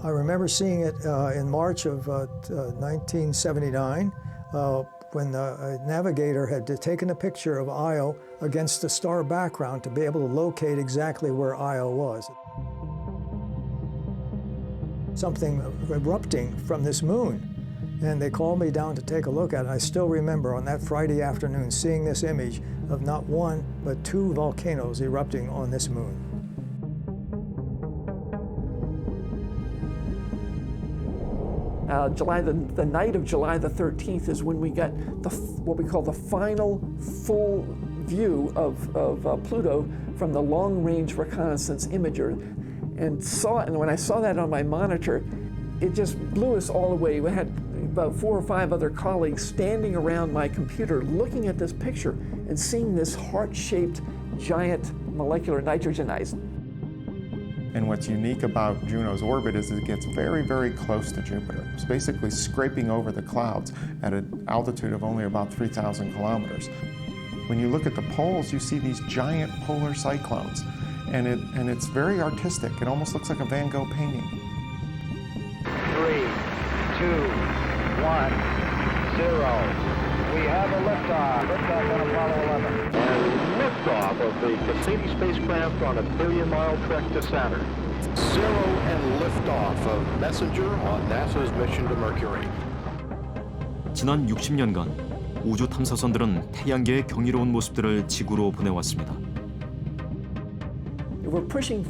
I remember seeing it in March of 1979 when a navigator had taken a picture of Io against a star background to be able to locate exactly where Io was. Something erupting from this moon. And they called me down to take a look at it. I still remember on that Friday afternoon seeing this image of not one, but two volcanoes erupting on this moon. The night of July the 13th is when we got what we call the final full view of Pluto from the long-range reconnaissance imager, and when I saw that on my monitor, it just blew us all away. We had about 4 or 5 other colleagues standing around my computer looking at this picture and seeing this heart-shaped giant molecular nitrogen ice. And what's unique about Juno's orbit is it gets very, very close to Jupiter. It's basically scraping over the clouds at an altitude of only about 3,000 kilometers. When you look at the poles, you see these giant polar cyclones, and it's very artistic. It almost looks like a Van Gogh painting. 3, 2, 1, 0. We have a liftoff. Liftoff on Apollo 11. And liftoff of the Cassini spacecraft on a billion-mile trek to Saturn. 0 and liftoff of Messenger on NASA's mission to Mercury. 지난 60년간 우주 탐사선들은 태양계의 경이로운 모습들을 지구로 보내왔습니다. We're pushing,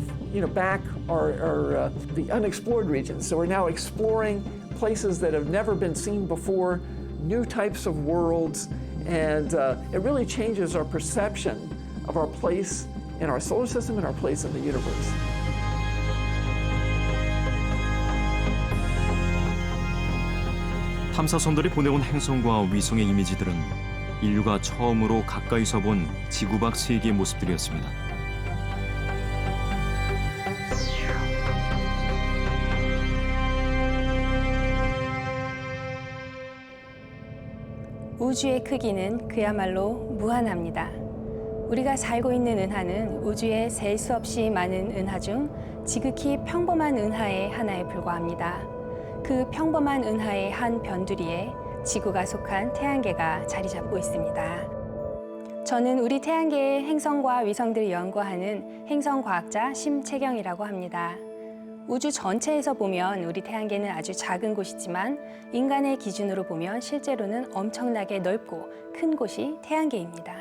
back the unexplored regions. So we're now exploring places that have never been seen before, new types of worlds, and it really changes our perception of our place in our solar system and our place in the universe. 탐사선들이 보내온 행성과 위성의 이미지들은 인류가 처음으로 가까이서 본 지구 밖 세계의 모습들이었습니다. 우주의 크기는 그야말로 무한합니다. 우리가 살고 있는 은하는 우주에 셀 수 없이 많은 은하 중 지극히 평범한 은하의 하나에 불과합니다. 그 평범한 은하의 한 변두리에 지구가 속한 태양계가 자리 잡고 있습니다. 저는 우리 태양계의 행성과 위성들을 연구하는 행성과학자 심채경이라고 합니다. 우주 전체에서 보면 우리 태양계는 아주 작은 곳이지만 인간의 기준으로 보면 실제로는 엄청나게 넓고 큰 곳이 태양계입니다.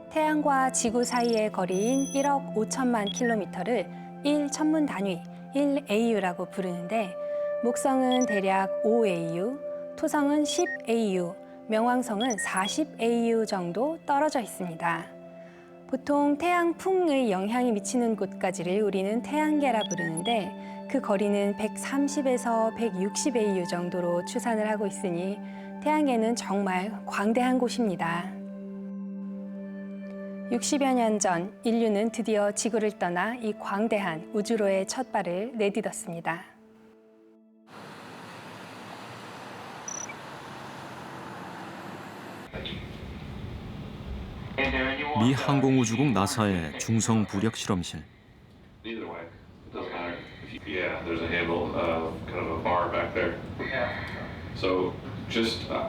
태양과 지구 사이의 거리인 1억 5천만 킬로미터를 1천문 단위 1AU라고 부르는데 목성은 대략 5AU, 토성은 10AU, 명왕성은 40AU 정도 떨어져 있습니다. 보통 태양풍의 영향이 미치는 곳까지를 우리는 태양계라 부르는데 그 거리는 130에서 160AU 정도로 추산을 하고 있으니 태양계는 정말 광대한 곳입니다. 60여 년 전 인류는 드디어 지구를 떠나 이 광대한 우주로의 첫 발을 내딛었습니다. 미 항공우주국 나사의 중성 부력 실험실. Yeah, there's a handle, kind of a bar back there. So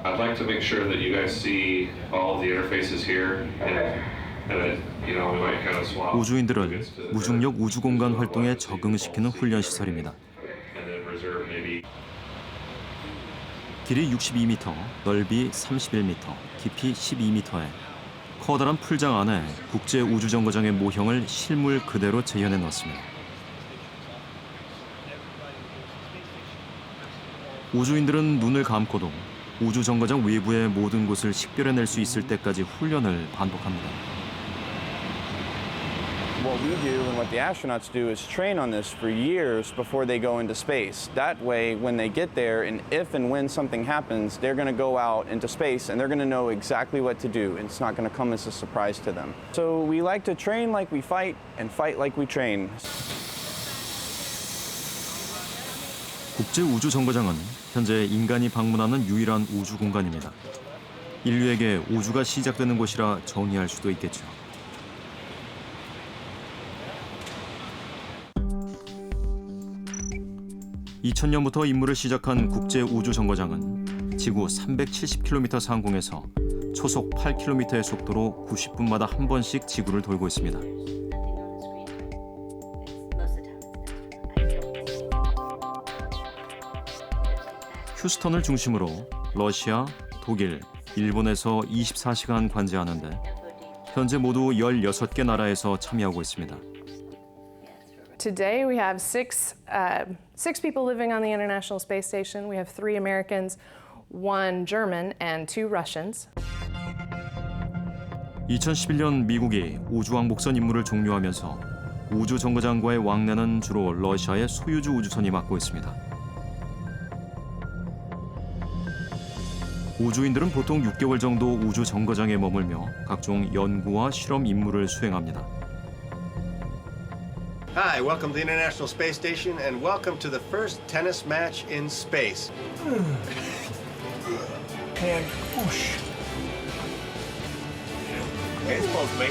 I'd like to make sure that you guys see all of the interfaces here, and we might kind of swap. 우주인들을 무중력 우주공간 활동에 적응시키는 훈련 시설입니다. 길이 62m, 넓이 31m, 깊이 12m의 커다란 풀장 안에 국제우주정거장의 모형을 실물 그대로 재현해 놓았습니다. 우주인들은 눈을 감고도 우주정거장 외부의 모든 곳을 식별해낼 수 있을 때까지 훈련을 반복합니다. What we do and what the astronauts do is train on this for years before they go into space. That way, when they get there, and if and when something happens, they're going to go out into space and they're going to know exactly what to do. And it's not going to come as a surprise to them. So we like to train like we fight and fight like we train. 국제우주정거장은 현재 인간이 방문하는 유일한 우주 공간입니다. 인류에게 우주가 시작되는 곳이라 정의할 수도 있겠죠. 2000년부터 임무를 시작한 국제우주정거장은 지구 370km 상공에서 초속 8km의 속도로 90분마다 한 번씩 지구를 돌고 있습니다. 휴스턴을 중심으로 러시아, 독일, 일본에서 24시간 관제하는데 현재 모두 16개 나라에서 참여하고 있습니다. Today we have six people living on the International Space Station. We have 3 Americans, 1 German, and 2 Russians. 2011년 미국이 우주왕복선 임무를 종료하면서 우주정거장과의 왕래는 주로 러시아의 소유주 우주선이 맡고 있습니다. 우주인들은 보통 6개월 정도 우주정거장에 머물며 각종 연구와 실험 임무를 수행합니다. Hi, welcome to the International Space Station and welcome to the first tennis match in space. And whoosh. Okay, it's supposed to make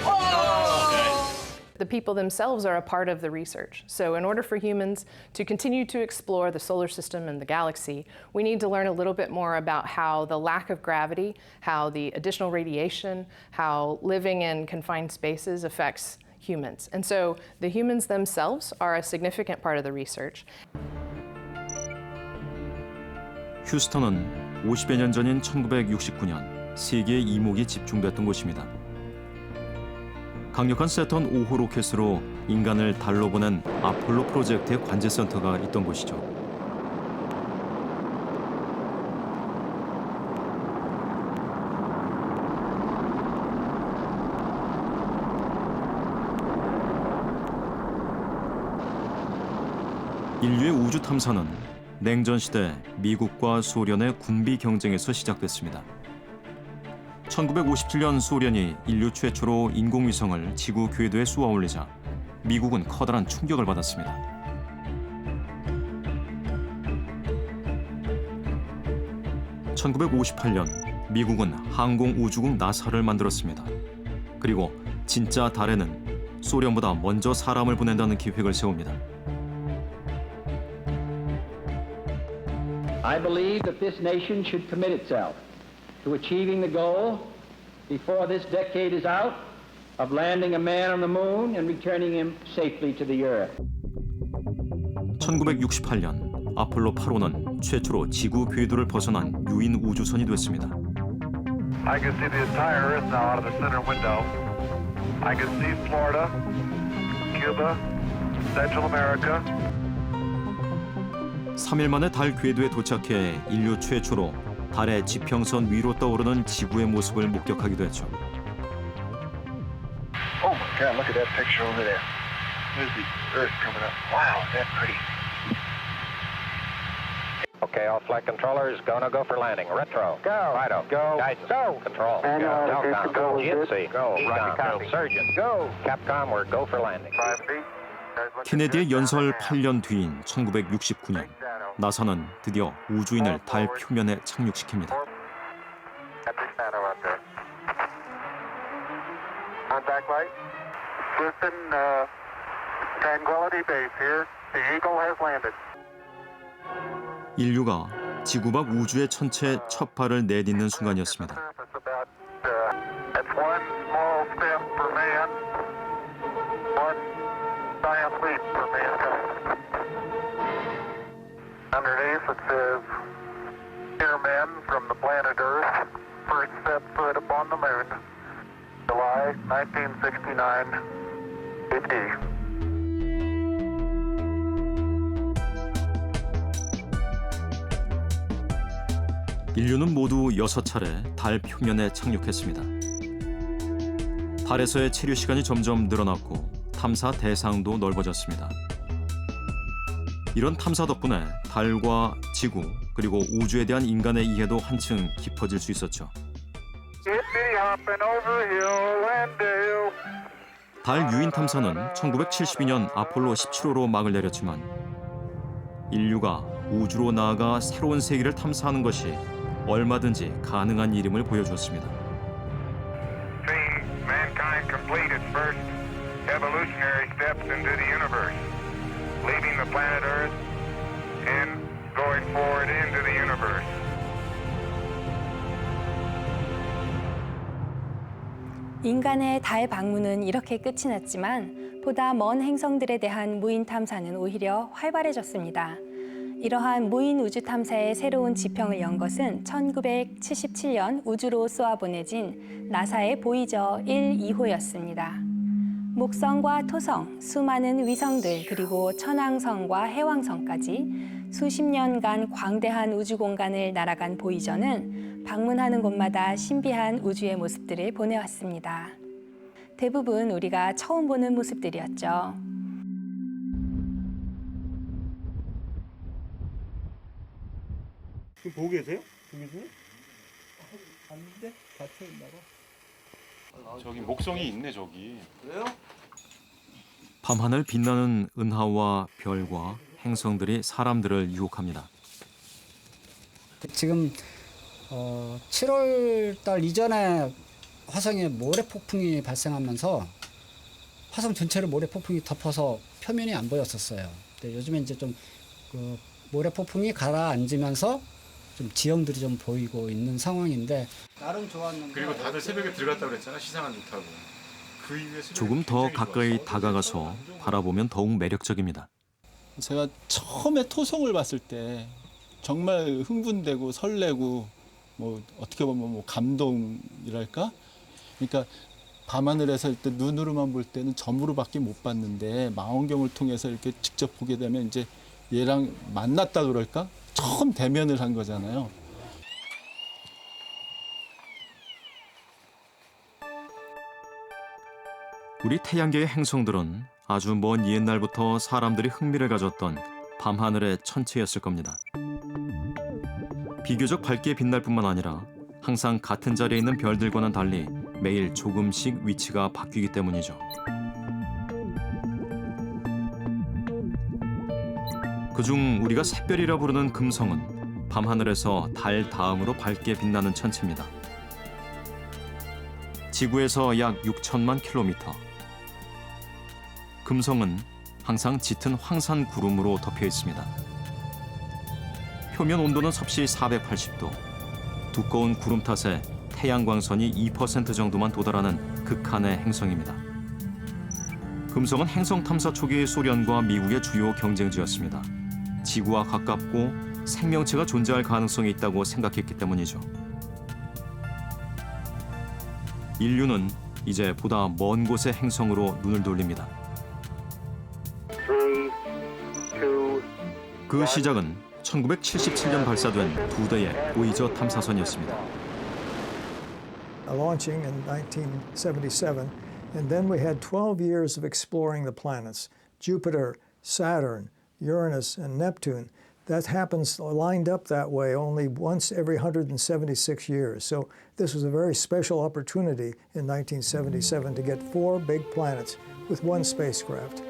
The people themselves are a part of the research. So in order for humans to continue to explore the solar system and the galaxy, we need to learn a little bit more about how the lack of gravity, how the additional radiation, how living in confined spaces affects humans. And so the humans themselves are a significant part of the research. 휴스턴은 50여 년 전인 1969년 세계의 이목이 집중됐던 곳입니다. 강력한 세턴 5호 로켓으로 인간을 달로 보낸 아폴로 프로젝트의 관제센터가 있던 곳이죠. 인류의 우주 탐사는 냉전 시대 미국과 소련의 군비 경쟁에서 시작됐습니다. 1957년 소련이 인류 최초로 인공위성을 지구 궤도에 쏘아 올리자 미국은 커다란 충격을 받았습니다. (1958년) 미국은 항공우주국 나사를 만들었습니다. 그리고 진짜 달에는 소련보다 먼저 사람을 보낸다는 계획을 세웁니다. I believe that this nation should commit itself to achieving the goal before this decade is out of landing a man on the moon and returning him safely to the earth. 1968년 아폴로 8호는 최초로 지구 궤도를 벗어난 유인 우주선이 됐습니다. I can see the entire Earth now out of the center window. I can see Florida, Cuba, Central America. 3일 만에 달 궤도에 도착해 인류 최초로 달의 지평선 위로 떠오르는 지구의 모습을 목격하기도 했죠. Oh my God, look at that picture over there. There's the Earth coming up. Wow, is that pretty? Okay, all flight controllers, go for landing. Retro. Go. Fido. Go. Guidance. Go. Control. And, go. Telcom. Go. GNC. Go. Roger, copy. Surgeon. Go. Capcom, we're go for landing. 5 feet. 케네디의 연설 8년 뒤인 1969년 나사는 드디어 우주인을 달 표면에 착륙시킵니다. Contact light. Listen, Tranquility Base here. The Eagle has landed. 인류가 지구 밖 우주의 천체에 첫 발을 내딛는 순간이었습니다. That's one small step for man, one giant leap for mankind. Underneath it says, "Dear men from the planet Earth, first set foot upon the moon, July 1969, AD." 인류는 모두 6차례 달 표면에 착륙했습니다. 달에서의 체류 시간이 점점 늘어났고 탐사 대상도 넓어졌습니다. 이런 탐사 덕분에 달과 지구 그리고 우주에 대한 인간의 이해도 한층 깊어질 수 있었죠. 달 유인 탐사는 1972년 아폴로 17호로 막을 내렸지만 인류가 우주로 나아가 새로운 세계를 탐사하는 것이 얼마든지 가능한 일임을 보여주었습니다. Mankind complete its first evolutionary steps into the universe, leaving the planet Earth and going forward into the universe. 인간의 달 방문은 이렇게 끝이 났지만 보다 먼 행성들에 대한 무인 탐사는 오히려 활발해졌습니다. 이러한 무인 우주 탐사의 새로운 지평을 연 것은 1977년 우주로 쏘아보내진 나사의 보이저 1, 2호였습니다. 목성과 토성, 수많은 위성들 그리고 천왕성과 해왕성까지 수십 년간 광대한 우주 공간을 날아간 보이저는 방문하는 곳마다 신비한 우주의 모습들을 보내왔습니다. 대부분 우리가 처음 보는 모습들이었죠. 보고 계세요? 보고 계세요? 아닌데? 닫혀 있나봐. 저기 목성이 있네 저기. 그래요? 밤하늘 빛나는 은하와 별과 행성들이 사람들을 유혹합니다. 지금 7월 달 이전에 화성에 모래 폭풍이 발생하면서 화성 전체를 모래 폭풍이 덮어서 표면이 안 보였었어요. 근데 요즘에 이제 좀 그 모래 폭풍이 가라앉으면서 좀 지형들이 좀 보이고 있는 상황인데 나름 좋았는데 그리고 다들 새벽에 들어갔다 그랬잖아 시상한 듯 하고. 그 이후에 조금 더 가까이 다가가서 바라보면 더욱 매력적입니다. 제가 처음에 토성을 봤을 때 정말 흥분되고 설레고 뭐 어떻게 보면 뭐 감동이랄까? 그러니까 밤하늘에서 일단 눈으로만 볼 때는 점으로밖에 못 봤는데 망원경을 통해서 이렇게 직접 보게 되면 이제 얘랑 만났다 그럴까? 처음 대면을 한 거잖아요. 우리 태양계의 행성들은 아주 먼 옛날부터 사람들이 흥미를 가졌던 밤하늘의 천체였을 겁니다. 비교적 밝게 빛날 뿐만 아니라 항상 같은 자리에 있는 별들과는 달리 매일 조금씩 위치가 바뀌기 때문이죠. 그중 우리가 샛별이라 부르는 금성은 밤하늘에서 달 다음으로 밝게 빛나는 천체입니다. 지구에서 약 6천만 킬로미터. 금성은 항상 짙은 황산 구름으로 덮여 있습니다. 표면 온도는 섭씨 480도. 두꺼운 구름 탓에 태양광선이 2% 정도만 도달하는 극한의 행성입니다. 금성은 행성 탐사 초기 소련과 미국의 주요 경쟁지였습니다. 지구와 가깝고 생명체가 존재할 가능성이 있다고 생각했기 때문이죠. 인류는 이제 보다 먼 곳의 행성으로 눈을 돌립니다. 그 시작은 1977년 발사된 2대의 보이저 탐사선이었습니다. Launching in 1977, and then we had 12 years of exploring the planets, Jupiter, Saturn, Uranus, and Neptune. That happens lined up that way only once every 176 years. So this was a very special opportunity in 1977 to get 4 big planets with one spacecraft.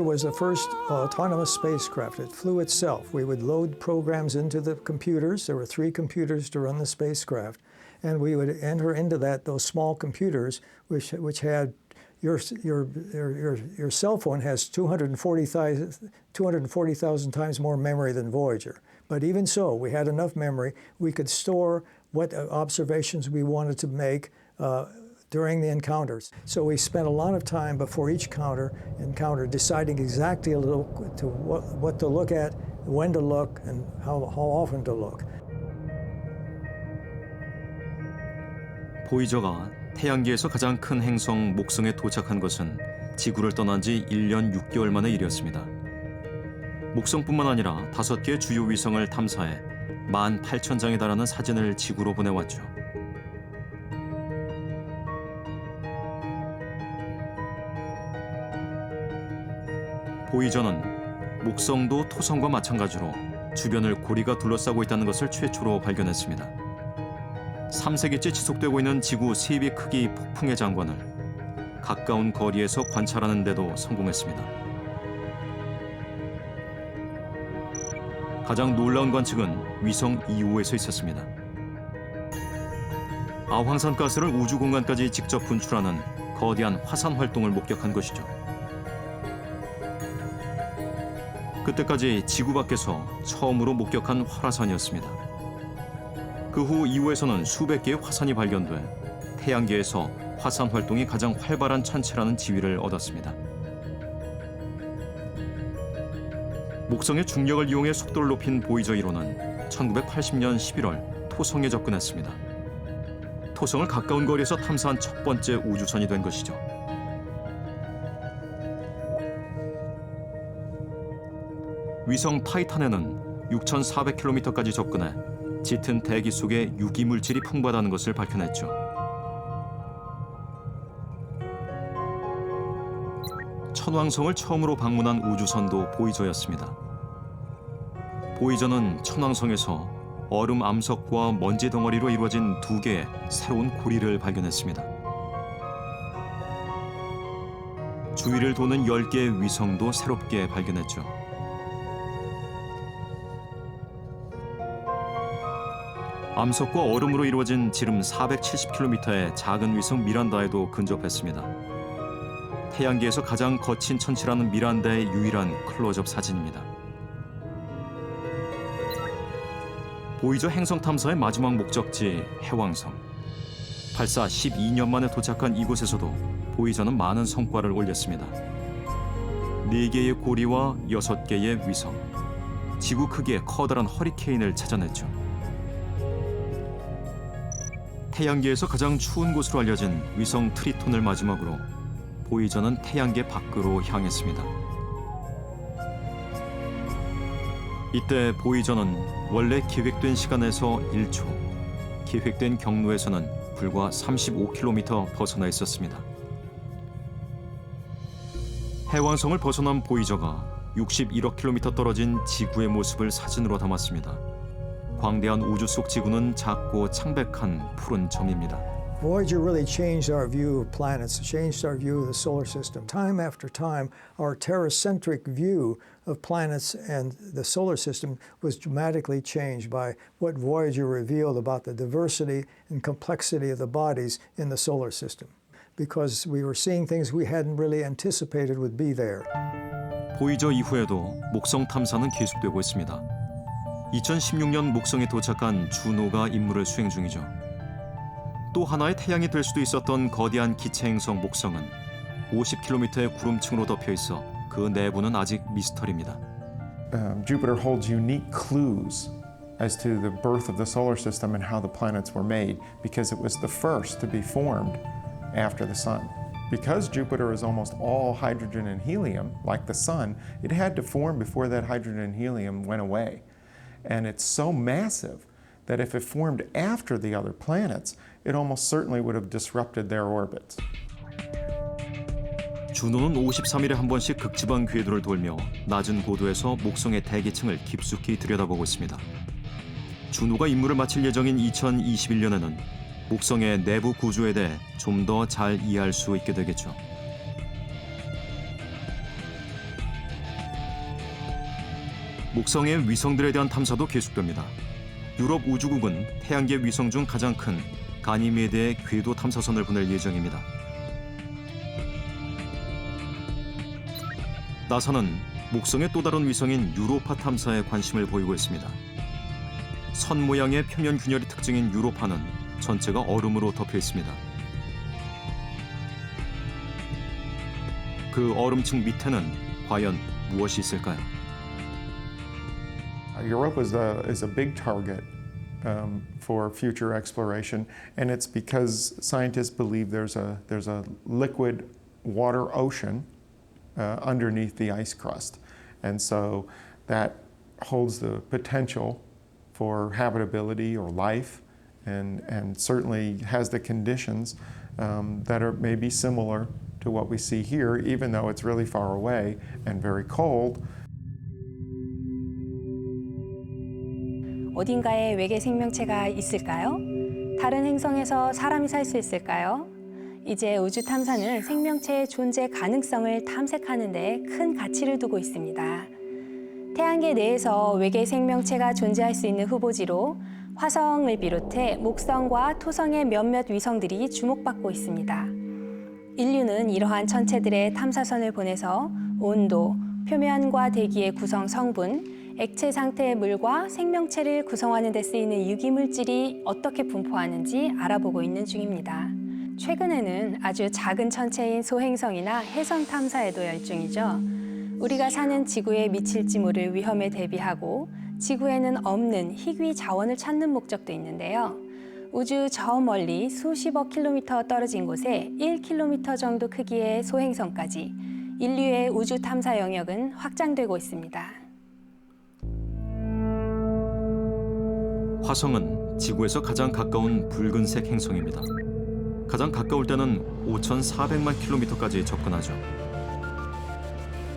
was the first autonomous spacecraft. It flew itself. We would load programs into the computers. There were 3 computers to run the spacecraft. And we would enter into those small computers, which had your cell phone has 240,000 times more memory than Voyager. But even so, we had enough memory. We could store what observations we wanted to make during the encounters. So we spent a lot of time before each encounter deciding exactly what to look at, when to look, and how often to look. 보이저가 태양계에서 가장 큰 행성 목성에 도착한 것은 지구를 떠난 지 1년 6개월 만의 일이었습니다. 목성뿐만 아니라 5개의 주요 위성을 탐사해 18,000장에 달하는 사진을 지구로 보내왔죠. 보이저는 목성도 토성과 마찬가지로 주변을 고리가 둘러싸고 있다는 것을 최초로 발견했습니다. 3세기째 지속되고 있는 지구 3배 크기 폭풍의 장관을 가까운 거리에서 관찰하는 데도 성공했습니다. 가장 놀라운 관측은 위성 2호에서 있었습니다. 아황산 가스를 우주 공간까지 직접 분출하는 거대한 화산 활동을 목격한 것이죠. 그때까지 지구 밖에서 처음으로 목격한 활화산이었습니다. 그 후 2호에서는 수백 개의 화산이 발견돼 태양계에서 화산 활동이 가장 활발한 천체라는 지위를 얻었습니다. 목성의 중력을 이용해 속도를 높인 보이저 1호는 1980년 11월 토성에 접근했습니다. 토성을 가까운 거리에서 탐사한 첫 번째 우주선이 된 것이죠. 위성 타이탄에는 6,400km까지 접근해 짙은 대기 속에 유기물질이 풍부하다는 것을 밝혀냈죠. 천왕성을 처음으로 방문한 우주선도 보이저였습니다. 보이저는 천왕성에서 얼음 암석과 먼지 덩어리로 이루어진 2개의 새로운 고리를 발견했습니다. 주위를 도는 10개의 위성도 새롭게 발견했죠. 암석과 얼음으로 이루어진 지름 470km의 작은 위성 미란다에도 근접했습니다. 태양계에서 가장 거친 천체라는 미란다의 유일한 클로즈업 사진입니다. 보이저 행성 탐사의 마지막 목적지 해왕성. 발사 12년 만에 도착한 이곳에서도 보이저는 많은 성과를 올렸습니다. 4개의 고리와 6개의 위성, 지구 크기의 커다란 허리케인을 찾아냈죠. 태양계에서 가장 추운 곳으로 알려진 위성 트리톤을 마지막으로 보이저는 태양계 밖으로 향했습니다. 이때 보이저는 원래 계획된 시간에서 1초, 계획된 경로에서는 불과 35km 벗어나 있었습니다. 해왕성을 벗어난 보이저가 61억 km 떨어진 지구의 모습을 사진으로 담았습니다. 광대한 우주 속 지구는 작고 창백한 푸른 점입니다. Voyager really changed our view of planets, changed our view of the solar system. Time after time, our terracentric view of planets and the solar system was dramatically changed by what Voyager revealed about the diversity and complexity of the bodies in the solar system, because we were seeing things we hadn't really anticipated would be there. 보이저 이후에도 목성 탐사는 계속되고 있습니다. 2016년 목성에 도착한 주노가 임무를 수행 중이죠. 또 하나의 태양이 될 수도 있었던 거대한 기체 행성 목성은 50km의 구름층으로 덮여 있어 그 내부는 아직 미스터리입니다. Jupiter holds unique clues as to the birth of the solar system and how the planets were made, because it was the first to be formed after the sun. Because Jupiter is almost all hydrogen and helium, like the sun, it had to form before that hydrogen and helium went away. And it's so massive that if it formed after the other planets, it almost certainly would have disrupted their orbits. 주노는 53일에 한 번씩 극지방 궤도를 돌며 낮은 고도에서 목성의 대기층을 깊숙이 들여다보고 있습니다. 주노가 임무를 마칠 예정인 2021년에는 목성의 내부 구조에 대해 좀 더 잘 이해할 수 있게 되겠죠. 목성의 위성들에 대한 탐사도 계속됩니다. 유럽 우주국은 태양계 위성 중 가장 큰 가니메데의 궤도 탐사선을 보낼 예정입니다. 나사는 목성의 또 다른 위성인 유로파 탐사에 관심을 보이고 있습니다. 선 모양의 표면 균열이 특징인 유로파는 전체가 얼음으로 덮여 있습니다. 그 얼음층 밑에는 과연 무엇이 있을까요? Europa is a big target for future exploration, and it's because scientists believe there's a liquid water ocean underneath the ice crust, and so that holds the potential for habitability or life, and certainly has the conditions that are maybe similar to what we see here, even though it's really far away and very cold. 어딘가에 외계 생명체가 있을까요? 다른 행성에서 사람이 살 수 있을까요? 이제 우주 탐사는 생명체의 존재 가능성을 탐색하는 데 큰 가치를 두고 있습니다. 태양계 내에서 외계 생명체가 존재할 수 있는 후보지로 화성을 비롯해 목성과 토성의 몇몇 위성들이 주목받고 있습니다. 인류는 이러한 천체들의 탐사선을 보내서 온도, 표면과 대기의 구성 성분, 액체 상태의 물과 생명체를 구성하는 데 쓰이는 유기물질이 어떻게 분포하는지 알아보고 있는 중입니다. 최근에는 아주 작은 천체인 소행성이나 해성 탐사에도 열중이죠. 우리가 사는 지구에 미칠지 모를 위험에 대비하고 지구에는 없는 희귀 자원을 찾는 목적도 있는데요. 우주 저 멀리 수십억 킬로미터 떨어진 곳에 1km 정도 크기의 소행성까지 인류의 우주 탐사 영역은 확장되고 있습니다. 화성은 지구에서 가장 가까운 붉은색 행성입니다. 가장 가까울 때는 5,400만 킬로미터까지 접근하죠.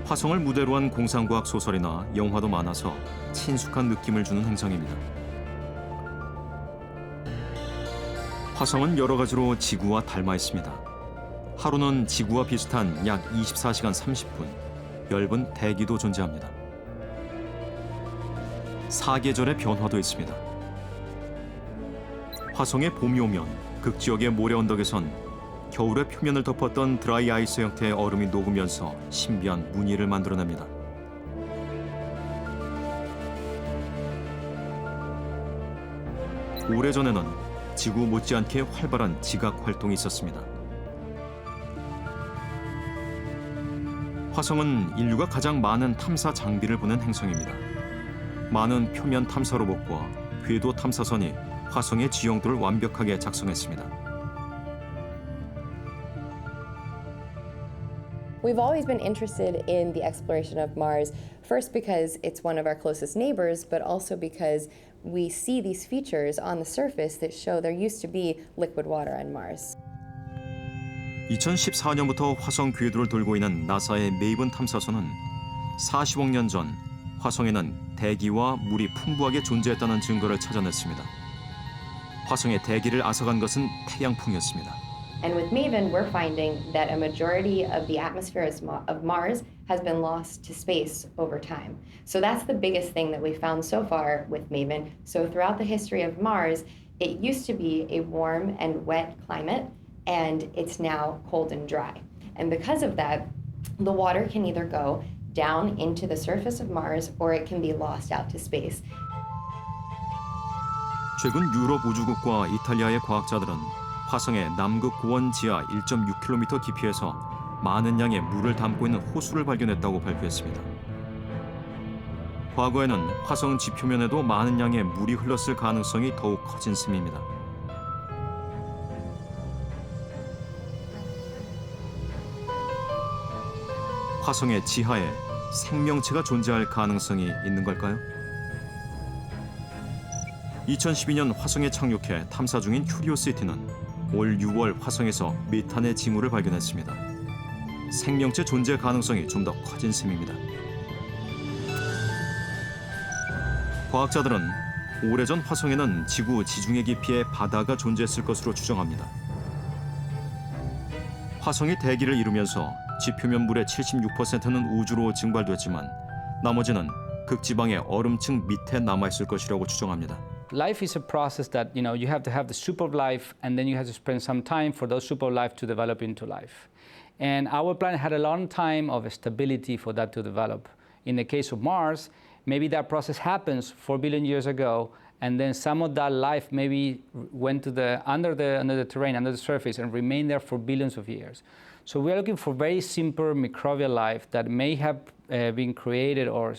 화성을 무대로 한 공상과학 소설이나 영화도 많아서 친숙한 느낌을 주는 행성입니다. 화성은 여러 가지로 지구와 닮아 있습니다. 하루는 지구와 비슷한 약 24시간 30분, 엷은 대기도 존재합니다. 사계절의 변화도 있습니다. 화성에 봄이 오면 극지역의 모래 언덕에선 겨울에 표면을 덮었던 드라이 아이스 형태의 얼음이 녹으면서 신비한 무늬를 만들어냅니다. 오래전에는 지구 못지않게 활발한 지각 활동이 있었습니다. 화성은 인류가 가장 많은 탐사 장비를 보낸 행성입니다. 많은 표면 탐사 로봇과 궤도 탐사선이 화성의 지형도를 완벽하게 작성했습니다. We've always been interested in the exploration of Mars, first because it's one of our closest neighbors, but also because we see these features on the surface that show there used to be liquid water on Mars. 2014년부터 화성 궤도를 돌고 있는 나사의 메이븐 탐사선은 40억 년 전 화성에는 대기와 물이 풍부하게 존재했다는 증거를 찾아냈습니다. 화성의 대기를 앗아간 것은 태양풍이었습니다. And with MAVEN, we're finding that a majority of the atmosphere of Mars has been lost to space over time. So that's the biggest thing that we found so far with MAVEN. So throughout the history of Mars, it used to be a warm and wet climate, and it's now cold and dry. And because of that, the water can either go down into the surface of Mars or it can be lost out to space. 최근 유럽 우주국과 이탈리아의 과학자들은 화성의 남극 고원 지하 1.6km 깊이에서 많은 양의 물을 담고 있는 호수를 발견했다고 발표했습니다. 과거에는 화성 지표면에도 많은 양의 물이 흘렀을 가능성이 더욱 커진 셈입니다. 화성의 지하에 생명체가 존재할 가능성이 있는 걸까요? 2012년 화성에 착륙해 탐사 중인 큐리오시티는 올 6월 화성에서 메탄의 징후를 발견했습니다. 생명체 존재 가능성이 좀 더 커진 셈입니다. 과학자들은 오래전 화성에는 지구 지중해 깊이에 바다가 존재했을 것으로 추정합니다. 화성이 대기를 이루면서 지표면 물의 76%는 우주로 증발됐지만 나머지는 극지방의 얼음층 밑에 남아있을 것이라고 추정합니다. Life is a process that you have to have the soup of life, and then you have to spend some time for those soup of life to develop into life. And our planet had a long time of stability for that to develop. In the case of Mars, maybe that process happens 4 billion years ago, and then some of that life maybe went to under the terrain, under the surface, and remained there for billions of years. So we are looking for very simple microbial life that may have been created or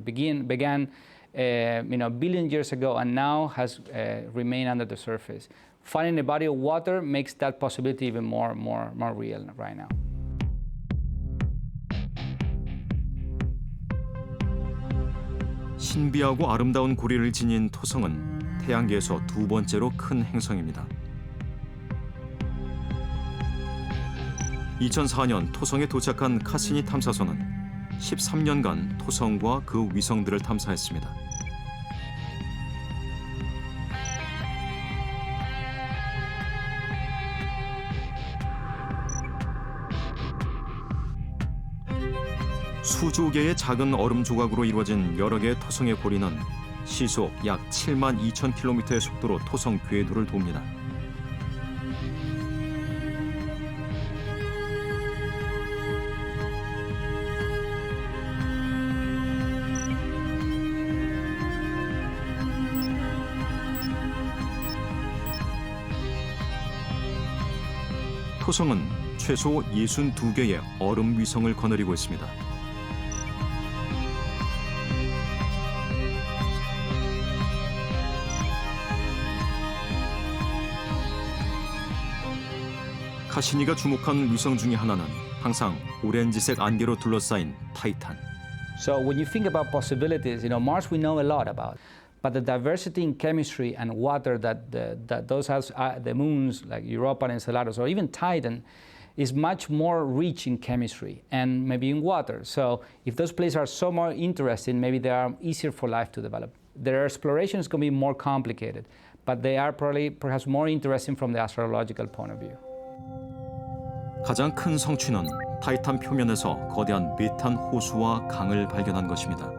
began billion years ago and now has remained under the surface. Finding a body of water makes that possibility even more real right now. 신비하고 아름다운 고리를 지닌 토성은 태양계에서 두 번째로 큰 행성입니다. 2004년 토성에 도착한 카시니 탐사선은 13년간 토성과 그 위성들을 탐사했습니다. 수조 개의 작은 얼음 조각으로 이루어진 여러 개의 토성의 고리는 시속 약 7만 2천 킬로미터의 속도로 토성 궤도를 돕니다. 토성은 최소 62개의 얼음 위성을 거느리고 있습니다. 카시니가 주목한 위성 중에 하나는 항상 오렌지색 안개로 둘러싸인 타이탄. So when you think about possibilities, Mars we know a lot about, but the diversity in chemistry and water that those has the moons like Europa and Enceladus or even Titan is much more rich in chemistry and maybe in water. So if those places are so more interesting, maybe they are easier for life to develop. Their exploration is going to be more complicated, but they are perhaps more interesting from the astrological point of view. 가장 큰 성취는 타이탄 표면에서 거대한 메탄 호수와 강을 발견한 것입니다.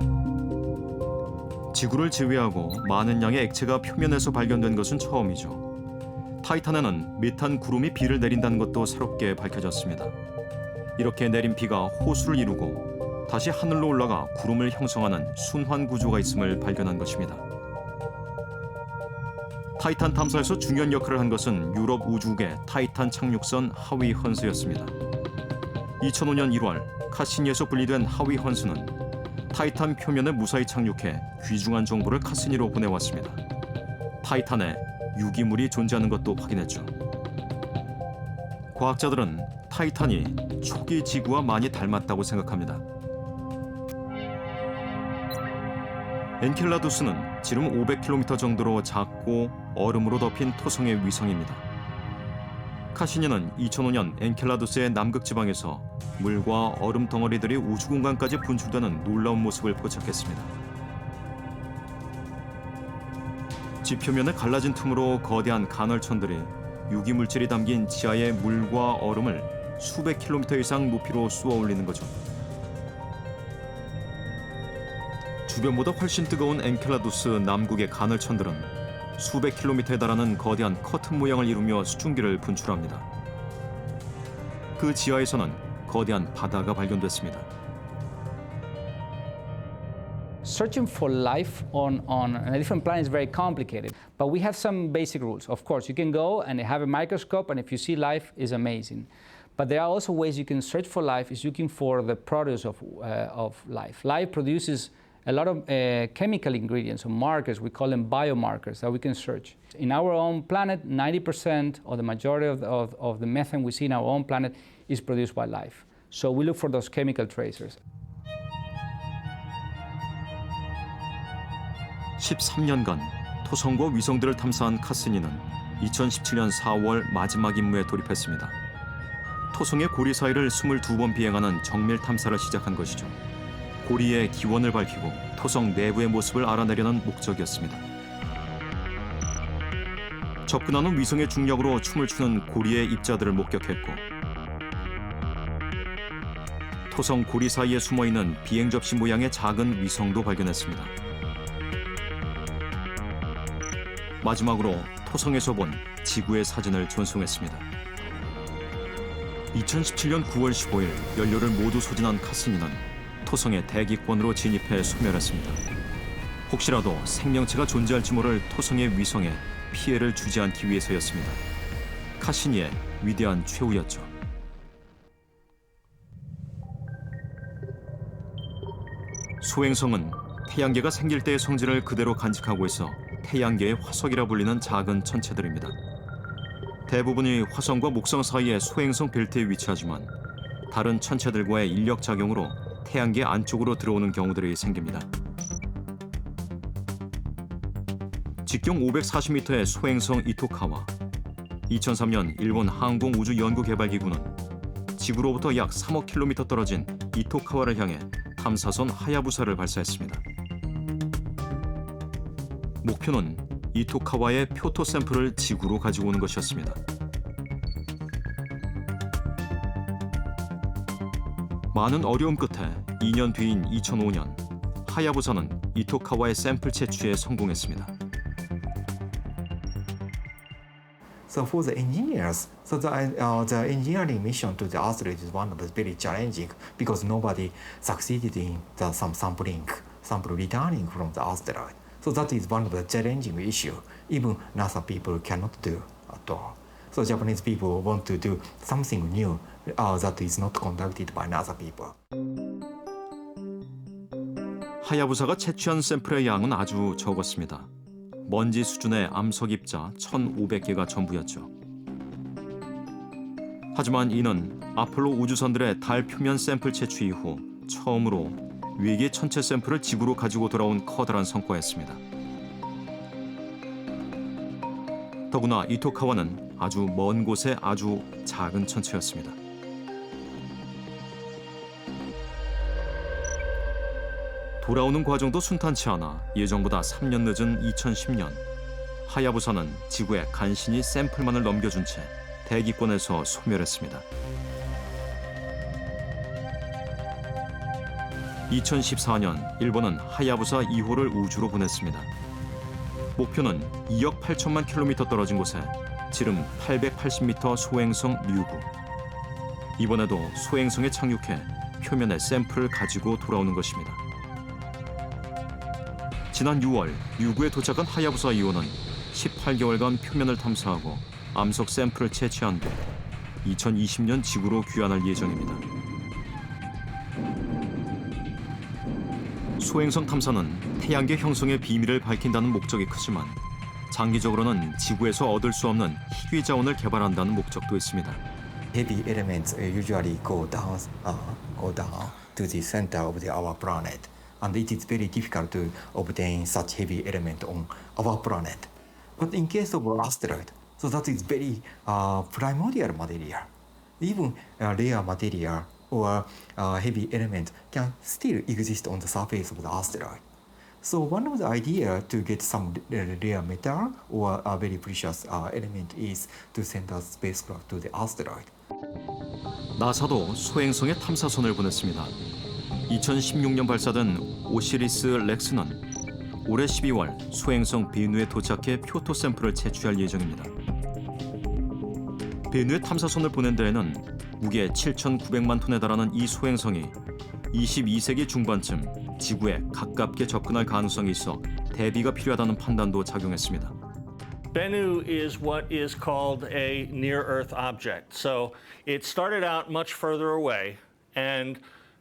지구를 제외하고 많은 양의 액체가 표면에서 발견된 것은 처음이죠. 타이탄에는 메탄 구름이 비를 내린다는 것도 새롭게 밝혀졌습니다. 이렇게 내린 비가 호수를 이루고 다시 하늘로 올라가 구름을 형성하는 순환 구조가 있음을 발견한 것입니다. 타이탄 탐사에서 중요한 역할을 한 것은 유럽 우주국의 타이탄 착륙선 하위 헌스였습니다. 2005년 1월 카시니에서 분리된 하위 헌스는 타이탄 표면에 무사히 착륙해 귀중한 정보를 카시니로 보내왔습니다. 타이탄에 유기물이 존재하는 것도 확인했죠. 과학자들은 타이탄이 초기 지구와 많이 닮았다고 생각합니다. 엔켈라두스는 지름 500km 정도로 작고 얼음으로 덮인 토성의 위성입니다. 카시니는 2005년 엔켈라두스의 남극 지방에서 물과 얼음 덩어리들이 우주 공간까지 분출되는 놀라운 모습을 포착했습니다. 지표면의 갈라진 틈으로 거대한 간헐천들이 유기 물질이 담긴 지하의 물과 얼음을 수백 킬로미터 이상 높이로 쏘아 올리는 거죠. 주변보다 훨씬 뜨거운 엔켈라두스 남극의 간헐천들은 수백 킬로미터에 달하는 거대한 커튼 모양을 이루며 수증기를 분출합니다. 그 지하에서는 거대한 바다가 발견됐습니다. Searching for life on a different planet is very complicated, but we have some basic rules. Of course, you can go and have a microscope, and if you see life, it's amazing. But there are also ways you can search for life, is looking for the produce of life. Life produces a lot of chemical ingredients or markers, we call them biomarkers, that we can search. In our own planet, 90% or the majority of the methane we see in our own planet is produced by life. So we look for those chemical tracers. 13년간 토성과 위성들을 탐사한 카시니는 2017년 4월 마지막 임무에 돌입했습니다. 토성의 고리 사이를 22번 비행하는 정밀 탐사를 시작한 것이죠. 고리의 기원을 밝히고 토성 내부의 모습을 알아내려는 목적이었습니다. 접근하는 위성의 중력으로 춤을 추는 고리의 입자들을 목격했고 토성 고리 사이에 숨어있는 비행 접시 모양의 작은 위성도 발견했습니다. 마지막으로 토성에서 본 지구의 사진을 전송했습니다. 2017년 9월 15일 연료를 모두 소진한 카시니는 토성의 대기권으로 진입해 소멸했습니다. 혹시라도 생명체가 존재할지 모를 토성의 위성에 피해를 주지 않기 위해서였습니다. 카시니의 위대한 최후였죠. 소행성은 태양계가 생길 때의 성질을 그대로 간직하고 있어 태양계의 화석이라 불리는 작은 천체들입니다. 대부분이 화성과 목성 사이의 소행성 벨트에 위치하지만 다른 천체들과의 인력 작용으로 태양계 안쪽으로 들어오는 경우들이 생깁니다. 직경 540m의 소행성 이토카와 2003년 일본 항공우주연구개발기구는 지구로부터 약 3억 킬로미터 떨어진 이토카와를 향해 탐사선 하야부사를 발사했습니다. 목표는 이토카와의 표토 샘플을 지구로 가지고 오는 것이었습니다. 많은 어려움 끝에 2년 뒤인 2005년 하야부사는 이토카와의 샘플 채취에 성공했습니다. So for the engineers, the engineering mission to the asteroid is one of the very challenging because nobody succeeded in some sample returning from the asteroid. So that is one of the challenging issue. Even NASA people cannot do at all. So Japanese people want to do something new that is not conducted by NASA people. 하야부사가 채취한 샘플의 양은 아주 적었습니다. 먼지 수준의 암석 입자 1,500개가 전부였죠. 하지만 이는 아폴로 우주선들의 달 표면 샘플 채취 이후 처음으로 외계 천체 샘플을 지구로 가지고 돌아온 커다란 성과였습니다. 더구나 이토카와는 아주 먼 곳의 아주 작은 천체였습니다. 돌아오는 과정도 순탄치 않아 예정보다 3년 늦은 2010년 하야부사는 지구에 간신히 샘플만을 넘겨준 채 대기권에서 소멸했습니다. 2014년 일본은 하야부사 2호를 우주로 보냈습니다. 목표는 2억 8천만 킬로미터 떨어진 곳에 지름 880m 소행성 류구. 이번에도 소행성에 착륙해 표면의 샘플을 가지고 돌아오는 것입니다. 지난 6월 류구에 도착한 하야부사 2호는 18개월간 표면을 탐사하고 암석 샘플을 채취한 뒤 2020년 지구로 귀환할 예정입니다. 소행성 탐사는 태양계 형성의 비밀을 밝힌다는 목적이 크지만 장기적으로는 지구에서 얻을 수 없는 희귀 자원을 개발한다는 목적도 있습니다. Heavy elements usually go down to the center of our planet. And it is very difficult to obtain such heavy element on our planet. But in case of asteroid, so that is very primordial material. Even rare material or heavy element can still exist on the surface of the asteroid. So one of the idea to get some rare metal or a very precious element is to send a spacecraft to the asteroid. 나사도 소행성에 탐사선을 보냈습니다. 2016년 발사된 오시리스 렉스는 올해 12월 소행성 베누에 도착해 표토 샘플을 채취할 예정입니다. 베누에 탐사선을 보낸 데에는 무게 7,900만 톤에 달하는 이 소행성이 22세기 중반쯤 지구에 가깝게 접근할 가능성이 있어 대비가 필요하다는 판단도 작용했습니다. Bennu is what is called a near-Earth object. So it started out much further away, and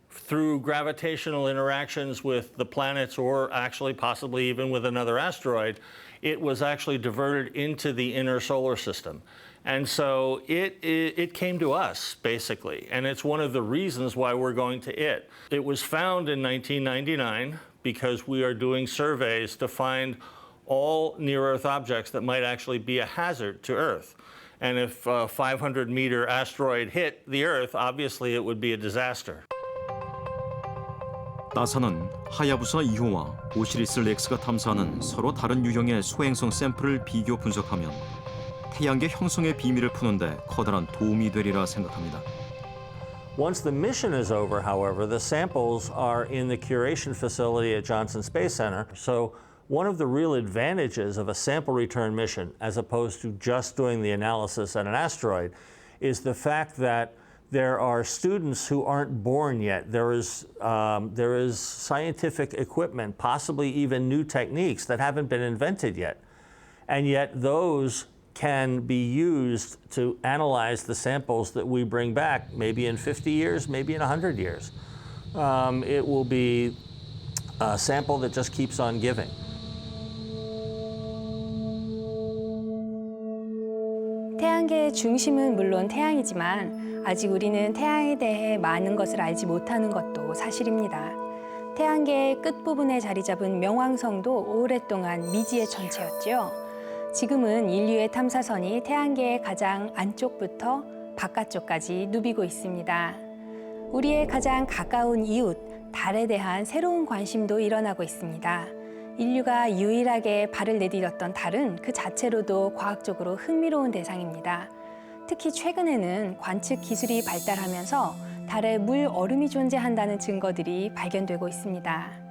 through gravitational interactions with the planets or actually possibly even with another asteroid, it was actually diverted into the inner solar system. And so it came to us, basically, and it's one of the reasons why we're going to it. It was found in 1999 because we are doing surveys to find all near-Earth objects that might actually be a hazard to Earth. And if a 500-meter asteroid hit the Earth, obviously it would be a disaster. 나사는 하야부사 2호와 오시리스 렉스가 탐사하는 서로 다른 유형의 소행성 샘플을 비교 분석하면 태양계 형성의 비밀을 푸는데 커다란 도움이 되리라 생각합니다. Once the mission is over, however, the samples are in the curation facility at Johnson Space Center. So one of the real advantages of a sample return mission, as opposed to just doing the analysis at an asteroid, is the fact that there are students who aren't born yet. There is scientific equipment, possibly even new techniques that haven't been invented yet. And yet those can be used to analyze the samples that we bring back, maybe in 50 years, maybe in 100 years. It will be a sample that just keeps on giving. 태양계의 중심은 물론 태양이지만 아직 우리는 태양에 대해 많은 것을 알지 못하는 것도 사실입니다. 태양계의 끝부분에 자리 잡은 명왕성도 오랫동안 미지의 천체였죠. 지금은 인류의 탐사선이 태양계의 가장 안쪽부터 바깥쪽까지 누비고 있습니다. 우리의 가장 가까운 이웃, 달에 대한 새로운 관심도 일어나고 있습니다. 인류가 유일하게 발을 내디뎠던 달은 그 자체로도 과학적으로 흥미로운 대상입니다. 특히 최근에는 관측 기술이 발달하면서 달에 물 얼음이 존재한다는 증거들이 발견되고 있습니다.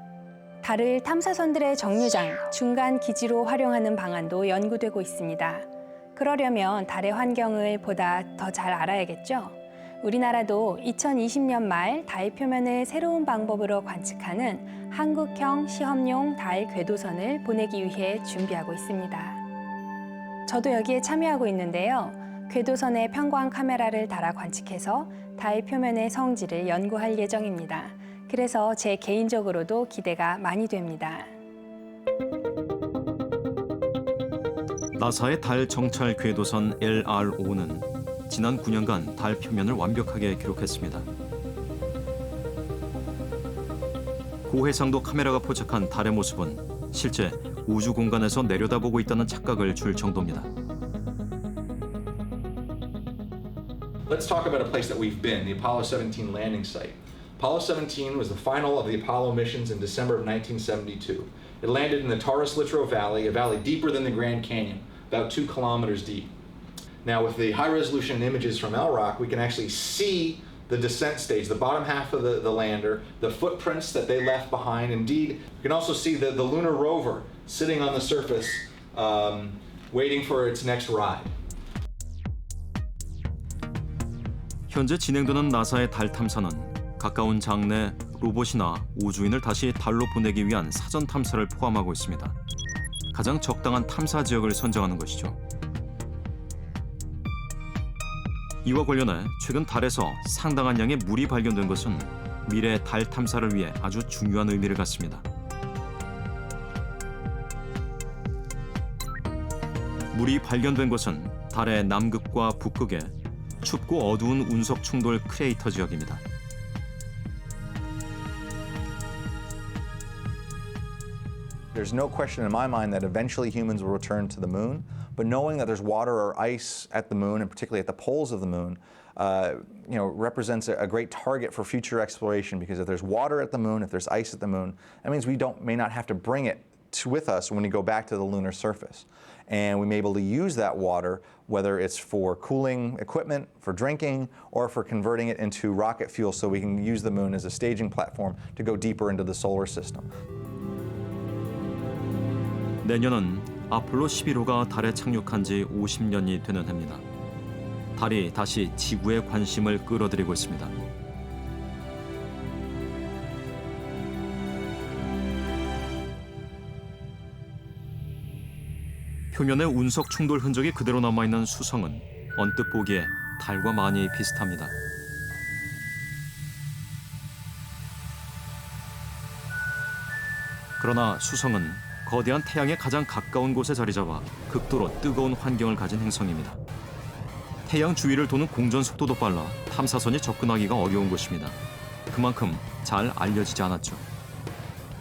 달을 탐사선들의 정류장, 중간 기지로 활용하는 방안도 연구되고 있습니다. 그러려면 달의 환경을 보다 더 잘 알아야겠죠? 우리나라도 2020년 말 달 표면을 새로운 방법으로 관측하는 한국형 시험용 달 궤도선을 보내기 위해 준비하고 있습니다. 저도 여기에 참여하고 있는데요. 궤도선에 편광 카메라를 달아 관측해서 달 표면의 성질을 연구할 예정입니다. 그래서 제 개인적으로도 기대가 많이 됩니다. 나사의 달 정찰 궤도선 LRO는 지난 9년간 달 표면을 완벽하게 기록했습니다. 고해상도 카메라가 포착한 달의 모습은 실제 우주 공간에서 내려다보고 있다는 착각을 줄 정도입니다. Let's talk about a place that we've been, the Apollo 17 landing site. Apollo 17 was the final of the Apollo missions in December of 1972. It landed in the Taurus-Littrow Valley, a valley deeper than the Grand Canyon, about 2 kilometers deep. Now with the high-resolution images from LROC, we can actually see the descent stage, the bottom half of the lander, the footprints that they left behind. Indeed, you can also see the lunar rover sitting on the surface, waiting for its next ride. 현재 진행되는 나사의 달 탐사는 가까운 장래 로봇이나 우주인을 다시 달로 보내기 위한 사전 탐사를 포함하고 있습니다. 가장 적당한 탐사 지역을 선정하는 것이죠. 이와 관련해 최근 달에서 상당한 양의 물이 발견된 것은 미래 달 탐사를 위해 아주 중요한 의미를 갖습니다. 물이 발견된 곳은 달의 남극과 북극의 춥고 어두운 운석 충돌 크레이터 지역입니다. There's no question in my mind that eventually humans will return to the moon, but knowing that there's water or ice at the moon, and particularly at the poles of the moon, represents a great target for future exploration, because if there's water at the moon, if there's ice at the moon, that means we may not have to bring it with us when we go back to the lunar surface. And we may be able to use that water, whether it's for cooling equipment, for drinking, or for converting it into rocket fuel so we can use the moon as a staging platform to go deeper into the solar system. 내년은 아폴로 11호가 달에 착륙한 지 50년이 되는 해입니다. 달이 다시 지구의 관심을 끌어들이고 있습니다. 표면에 운석 충돌 흔적이 그대로 남아있는 수성은 언뜻 보기에 달과 많이 비슷합니다. 그러나 수성은 거대한 태양에 가장 가까운 곳에 자리 잡아 극도로 뜨거운 환경을 가진 행성입니다. 태양 주위를 도는 공전 속도도 빨라 탐사선이 접근하기가 어려운 곳입니다. 그만큼 잘 알려지지 않았죠.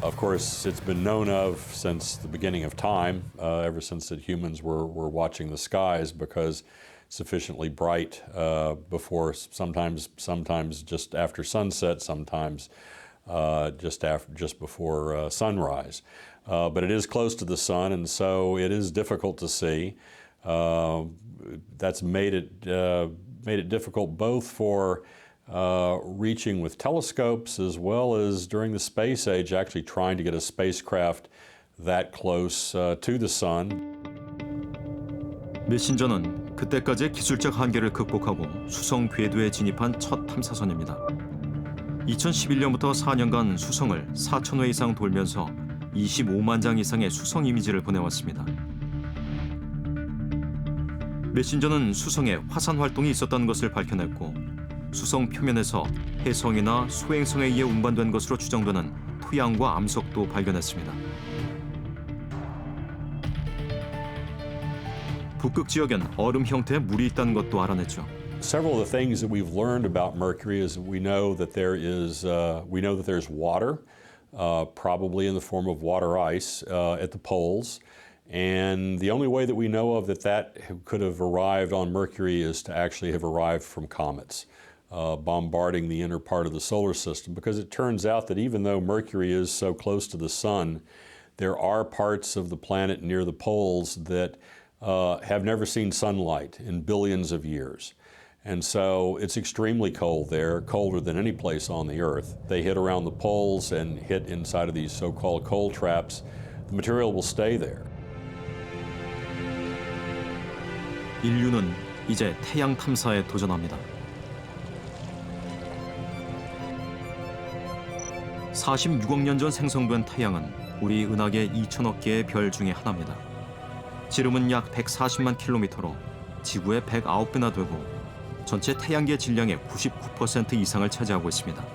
Of course, it's been known of since the beginning of time, ever since that humans were watching the skies, because sufficiently bright before sometimes just after sunset, sometimes just before sunrise. But it is close to the sun, and so it is difficult to see. That's made it difficult both for reaching with telescopes as well as during the space age actually trying to get a spacecraft that close to the sun. 메신저는 그때까지의 기술적 한계를 극복하고 수성 궤도에 진입한 첫 탐사선입니다. 2011년부터 4년간 수성을 4,000회 이상 돌면서 25만 장 이상의 수성 이미지를 보내왔습니다. 메신저는 수성에 화산 활동이 있었다는 것을 밝혀냈고 수성 표면에서 혜성이나 소행성에 의해 운반된 것으로 추정되는 토양과 암석도 발견했습니다. 북극 지역엔 얼음 형태의 물이 있다는 것도 알아냈죠. Several of the things that we've learned about Mercury is we know that there's water, probably in the form of water ice at the poles. And the only way that we know of that could have arrived on Mercury is to actually have arrived from comets, bombarding the inner part of the solar system. Because it turns out that even though Mercury is so close to the sun, there are parts of the planet near the poles that have never seen sunlight in billions of years. And so it's extremely cold there, colder than any place on the Earth. They hit around the poles and hit inside of these so-called cold traps. The material will stay there. 인류는 이제 태양 탐사에 도전합니다. 46억 년 전 생성된 태양은 우리 은하계 2천억 개의 별 중에 하나입니다. 지름은 약 140만 킬로미터로 지구의 109배나 되고 전체 태양계 질량의 99% 이상을 차지하고 있습니다.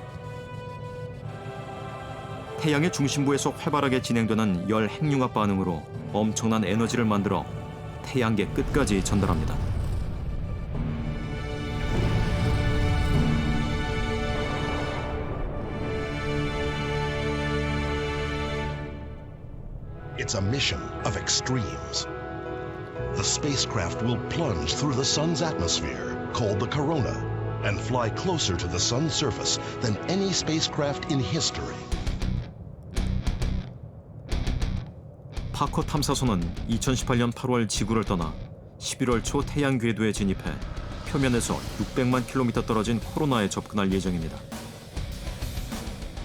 태양의 중심부에서 활발하게 진행되는 열 핵융합 반응으로 엄청난 에너지를 만들어 태양계 끝까지 전달합니다. It's a mission of extremes. The spacecraft will plunge through the sun's atmosphere, called the corona, and fly closer to the sun's surface than any spacecraft in history. 파커 탐사선은 2018년 8월 지구를 떠나 11월 초 태양 궤도에 진입해 표면에서 600만 킬로미터 떨어진 코로나에 접근할 예정입니다.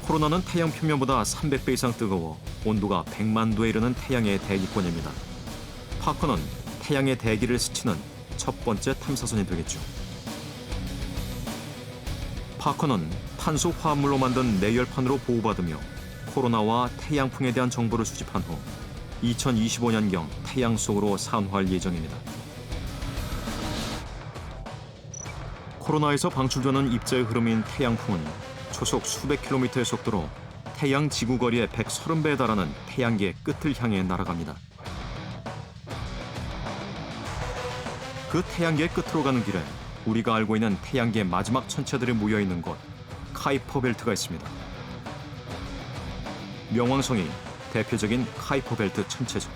코로나는 태양 표면보다 300배 이상 뜨거워 온도가 100만 도에 이르는 태양의 대기권입니다. 파커는 태양의 대기를 스치는 첫 번째 탐사선이 되겠죠. 파커는 탄소 화합물로 만든 내열판으로 보호받으며 코로나와 태양풍에 대한 정보를 수집한 후 2025년경 태양 속으로 산화할 예정입니다. 코로나에서 방출되는 입자의 흐름인 태양풍은 초속 수백 킬로미터의 속도로 태양 지구 거리의 130배에 달하는 태양계 끝을 향해 날아갑니다. 그 태양계 끝으로 가는 길에 우리가 알고 있는 태양계 마지막 천체들이 모여있는 곳 카이퍼 벨트가 있습니다. 명왕성이 대표적인 카이퍼 벨트 천체죠.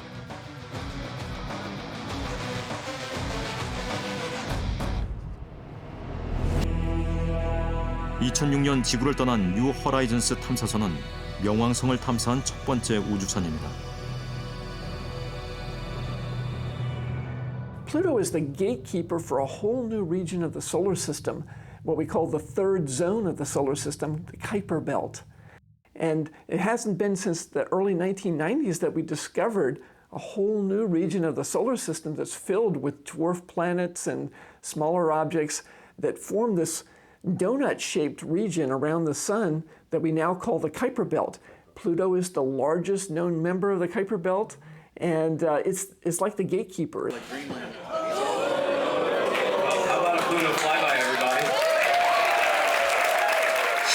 (2006년) 지구를 떠난 뉴 호라이즌스 탐사선은 명왕성을 탐사한 첫 번째 우주선입니다. Pluto is the gatekeeper for a whole new region of the solar system, what we call the third zone of the solar system, the Kuiper Belt. And it hasn't been since the early 1990s that we discovered a whole new region of the solar system that's filled with dwarf planets and smaller objects that form this donut-shaped region around the sun that we now call the Kuiper Belt. Pluto is the largest known member of the Kuiper Belt, and it's like the gatekeeper.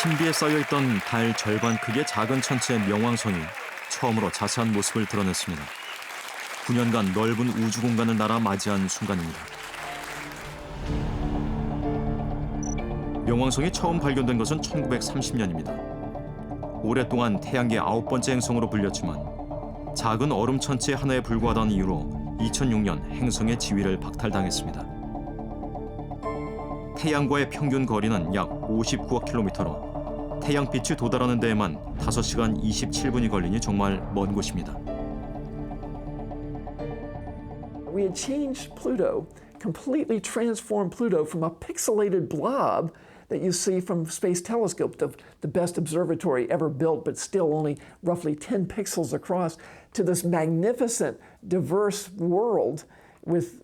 신비에 쌓여있던 달 절반 크기의 작은 천체 명왕성이 처음으로 자세한 모습을 드러냈습니다. 9년간 넓은 우주 공간을 날아 맞이한 순간입니다. 명왕성이 처음 발견된 것은 1930년입니다. 오랫동안 태양계 9번째 행성으로 불렸지만 작은 얼음 천체 하나에 불과하다는 이유로 2006년 행성의 지위를 박탈당했습니다. 태양과의 평균 거리는 약 59억 킬로미터로 태양빛이 도달하는 데에만 5시간 27분이 걸리니 정말 먼 곳입니다. We had changed Pluto, completely transformed Pluto from a pixelated blob that you see from Space Telescope, the best observatory ever built, but still only roughly 10 pixels across, to this magnificent, diverse world with,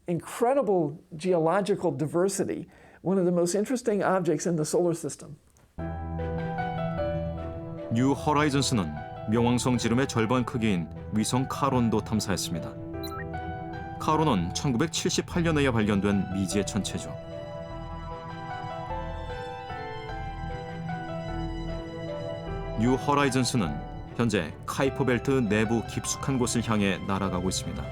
incredible geological diversity, one of the most interesting objects in the solar system. 뉴 허라이즌스는 명왕성 지름의 절반 크기인 위성 카론도 탐사했습니다. 카론은 1978년에야 발견된 미지의 천체죠. 뉴 허라이즌스는 현재 카이퍼 벨트 내부 깊숙한 곳을 향해 날아가고 있습니다.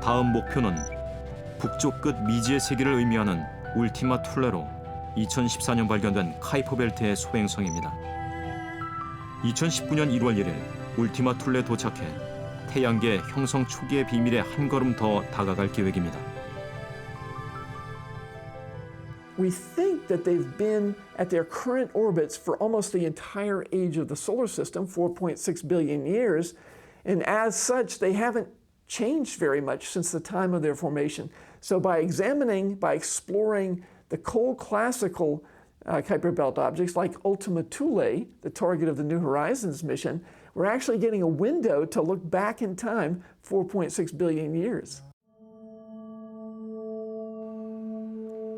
다음 목표는 북쪽 끝 미지의 세계를 의미하는 울티마 툴레로 2014년 발견된 카이퍼 벨트의 소행성입니다. 2019년 1월 1일 울티마 툴레에 도착해 태양계 형성 초기의 비밀에 한 걸음 더 다가갈 계획입니다. We think that they've been at their current orbits for almost the entire age of the solar system, 4.6 billion years, and as such, they haven't changed very much since the time of their formation. So by exploring the cold classical Kuiper Belt objects like Ultima Thule, the target of the New Horizons mission, we're actually getting a window to look back in time 4.6 billion years.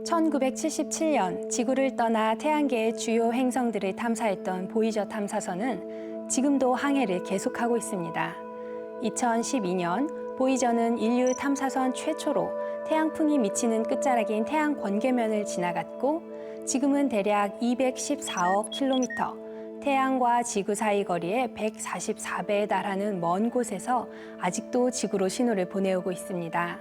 1977년 지구를 떠나 태양계의 주요 행성들을 탐사했던 보이저 탐사선은 지금도 항해를 계속하고 있습니다. 2012년 보이저는 인류 탐사선 최초로 태양풍이 미치는 끝자락인 태양 번개면을 지나갔고 지금은 대략 214억 킬로미터, 태양과 지구 사이 거리의 144배에 달하는 먼 곳에서 아직도 지구로 신호를 보내오고 있습니다.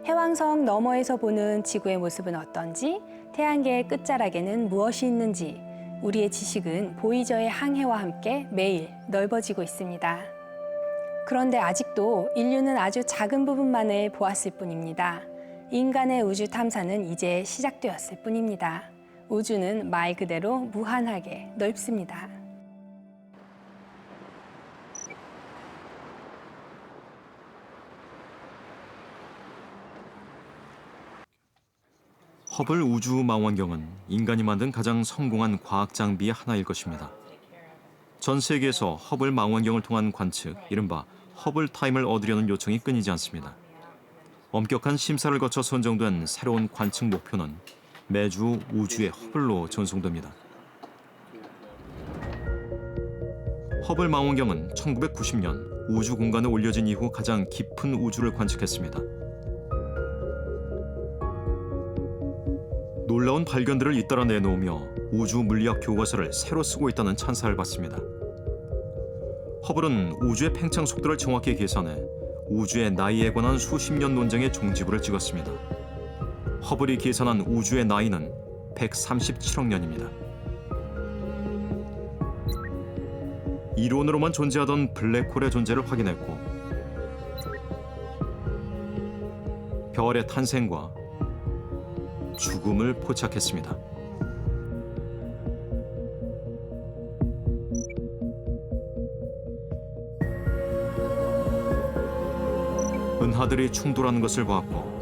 해왕성 너머에서 보는 지구의 모습은 어떤지, 태양계의 끝자락에는 무엇이 있는지 우리의 지식은 보이저의 항해와 함께 매일 넓어지고 있습니다. 그런데 아직도 인류는 아주 작은 부분만을 보았을 뿐입니다. 인간의 우주 탐사는 이제 시작되었을 뿐입니다. 우주는 말 그대로 무한하게 넓습니다. 허블 우주망원경은 인간이 만든 가장 성공한 과학 장비의 하나일 것입니다. 전 세계에서 허블 망원경을 통한 관측, 이른바 허블 타임을 얻으려는 요청이 끊이지 않습니다. 엄격한 심사를 거쳐 선정된 새로운 관측 목표는 매주 우주의 허블로 전송됩니다. 허블 망원경은 1990년 우주 공간에 올려진 이후 가장 깊은 우주를 관측했습니다. 놀라운 발견들을 잇따라 내놓으며 우주 물리학 교과서를 새로 쓰고 있다는 찬사를 받습니다. 허블은 우주의 팽창 속도를 정확히 계산해 우주의 나이에 관한 수십 년 논쟁의 종지부를 찍었습니다. 허블이 계산한 우주의 나이는 137억 년입니다. 이론으로만 존재하던 블랙홀의 존재를 확인했고 별의 탄생과 죽음을 포착했습니다. 은하들이 충돌하는 것을 보았고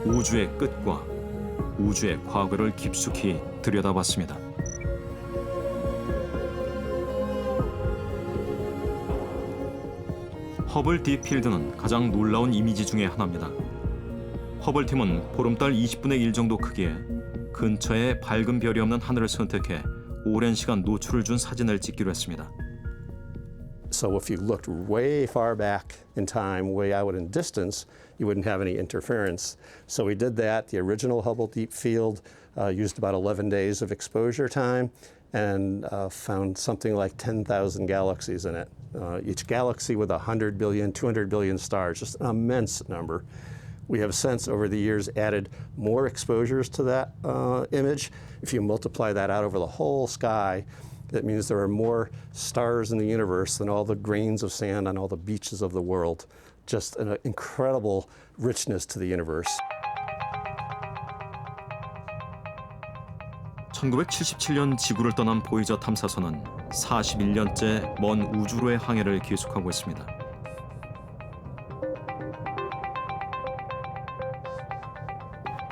우주의 끝과 우주의 과거를 깊숙이 들여다봤습니다. 허블 딥필드는 가장 놀라운 이미지 중의 하나입니다. 허블팀은 보름달 20분의 1 정도 크기에 근처에 밝은 별이 없는 하늘을 선택해 오랜 시간 노출을 준 사진을 찍기로 했습니다. So if you looked way far back in time, way out in distance, you wouldn't have any interference. So we did that. The original Hubble Deep Field used about 11 days of exposure time and found something like 10,000 galaxies in it. Each galaxy with 100 billion, 200 billion stars, just an immense number. We have since, over the years, added more exposures to that image. If you multiply that out over the whole sky, that means there are more stars in the universe than all the grains of sand on all the beaches of the world. Just an incredible richness to the universe. 1977년 지구를 떠난 보이저 탐사선은 41년째 먼 우주로의 항해를 계속하고 있습니다.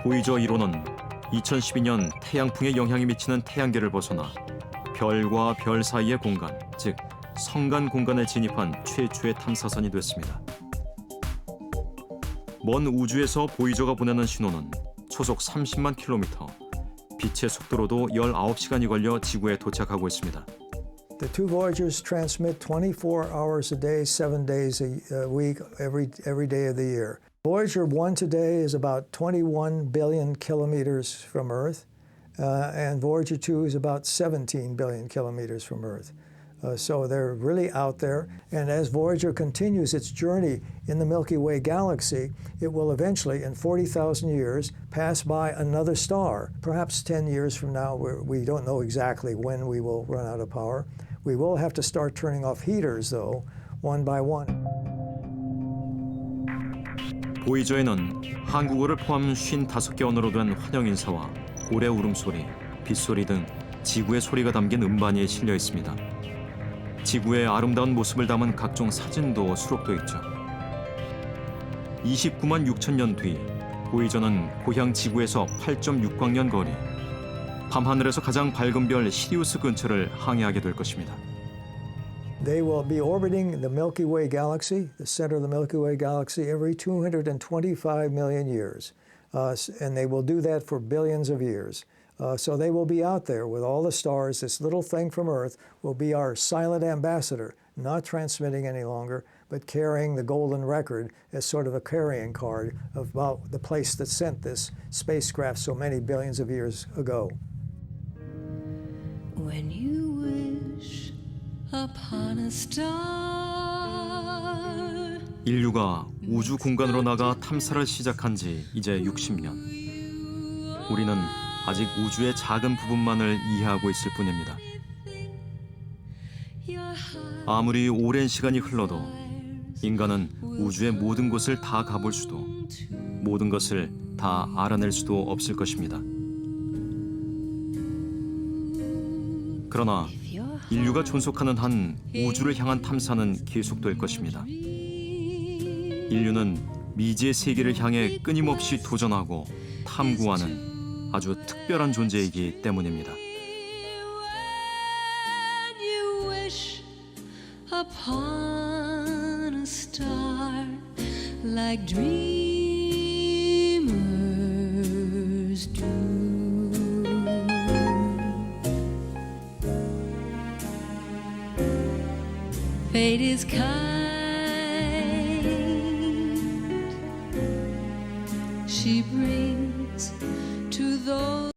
보이저 1호는 2012년 태양풍의 영향이 미치는 태양계를 벗어나 별과 별 사이의 공간, 즉 성간 공간에 진입한 최초의 탐사선이 됐습니다. 먼 우주에서 보이저가 보내는 신호는 초속 30만 킬로미터, 빛의 속도로도 19시간이 걸려 지구에 도착하고 있습니다. The two Voyagers transmit 24 hours a day, 7 days a week, every day of the year. Voyager 1 today is about 21 billion kilometers from Earth, and Voyager 2 is about 17 billion kilometers from Earth. So they're really out there, and as Voyager continues its journey in the Milky Way galaxy, it will eventually, in 40,000 years, pass by another star. Perhaps 10 years from now, we don't know exactly when we will run out of power. We will have to start turning off heaters, though, one by one. 보이저에는 한국어를 포함 55개 언어로 된 환영 인사와 고래 울음소리, 빗소리 등 지구의 소리가 담긴 음반이 실려 있습니다. 지구의 아름다운 모습을 담은 각종 사진도 수록돼 있죠. 29만 6천 년 뒤 보이저는 고향 지구에서 8.6광년 거리, 밤하늘에서 가장 밝은 별 시리우스 근처를 항해하게 될 것입니다. They will be orbiting the Milky Way galaxy, the center of the Milky Way galaxy, every 225 million years. And they will do that for billions of years. So they will be out there with all the stars. This little thing from Earth will be our silent ambassador, not transmitting any longer, but carrying the golden record as sort of a carrying card about the place that sent this spacecraft so many billions of years ago. When you wish upon a star. 인류가 우주 공간으로 나가 탐사를 시작한 지 이제 60년. 우리는 아직 우주의 작은 부분만을 이해하고 있을 뿐입니다. 아무리 오랜 시간이 흘러도 인간은 우주의 모든 곳을 다 가볼 수도, 모든 것을 다 알아낼 수도 없을 것입니다. 그러나 인류가 존속하는 한 우주를 향한 탐사는 계속될 것입니다. 인류는 미지의 세계를 향해 끊임없이 도전하고 탐구하는 아주 특별한 존재이기 때문입니다. Upon a star like dreamers do. Fate is kind. She brings to those